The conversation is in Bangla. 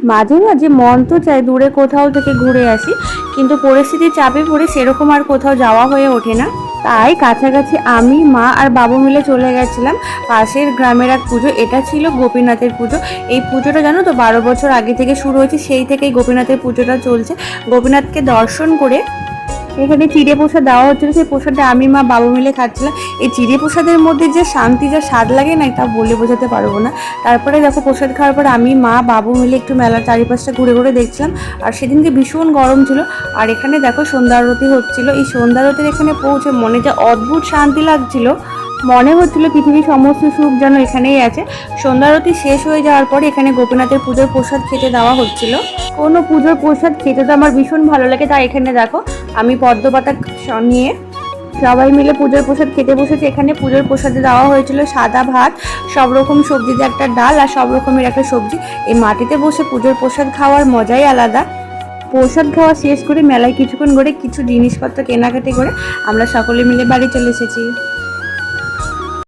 মাঝে মাঝে মন তো চায় দূরে কোথাও থেকে ঘুরে আসি, কিন্তু পরিস্থিতির চাপে পড়ে সেরকম আর কোথাও যাওয়া হয়ে ওঠে না। তাই কাছাকাছি আমি, মা আর বাবু মিলে চলে গেছিলাম পাশের গ্রামের এক পুজো। এটা ছিল গোপীনাথের পুজো। এই পুজোটা জানো তো 12 বছর আগে থেকে শুরু হয়েছে, সেই থেকেই গোপীনাথের পুজোটা চলছে। গোপীনাথকে দর্শন করে এখানে চিড়ে প্রসাদ দেওয়া হচ্ছিল, সেই প্রসাদটা আমি, মা, বাবু মিলে খাচ্ছিলাম। এই চিড়ে প্রসাদের মধ্যে যে শান্তি, যা স্বাদ লাগে না, এটা বলে বোঝাতে পারবো না। তারপরে দেখো প্রসাদ খাওয়ার পর আমি, মা, বাবু মিলে একটু মেলার চারিপাশটা ঘুরে ঘুরে দেখছিলাম। আর সেদিনকে ভীষণ গরম ছিল। আর এখানে দেখো সন্ধ্যা আরতি হচ্ছিল। এই সন্ধ্যা আরতির এখানে পৌঁছে মনে যে অদ্ভুত শান্তি লাগছিল, মনে হচ্ছিল পৃথিবীর সমস্ত সুখ যেন এখানেই আছে। সন্ধ্যা আরতি শেষ হয়ে যাওয়ার পরে এখানে গোপীনাথের পুজোর প্রসাদ খেতে দেওয়া হচ্ছিল। কোনো পুজোর প্রসাদ খেতে তো আমার ভীষণ ভালো লাগে, তাই এখানে দেখো আমি পদ্মপাতা নিয়ে সবাই মিলে পুজোর প্রসাদ খেতে বসেছে। এখানে পুজোর প্রসাদে দেওয়া হয়েছিল সাদা ভাত, সব রকম সবজি দিয়ে একটা ডাল আর সব রকমের একটা সবজি। এই মাটিতে বসে পুজোর প্রসাদ খাওয়ার মজাই আলাদা। প্রসাদ খাওয়া শেষ করে মেলায় কিছুক্ষণ ঘুরে কিছু জিনিসপত্র কেনাকাটি করে আমরা সকলে মিলে বাড়ি চলে এসেছি।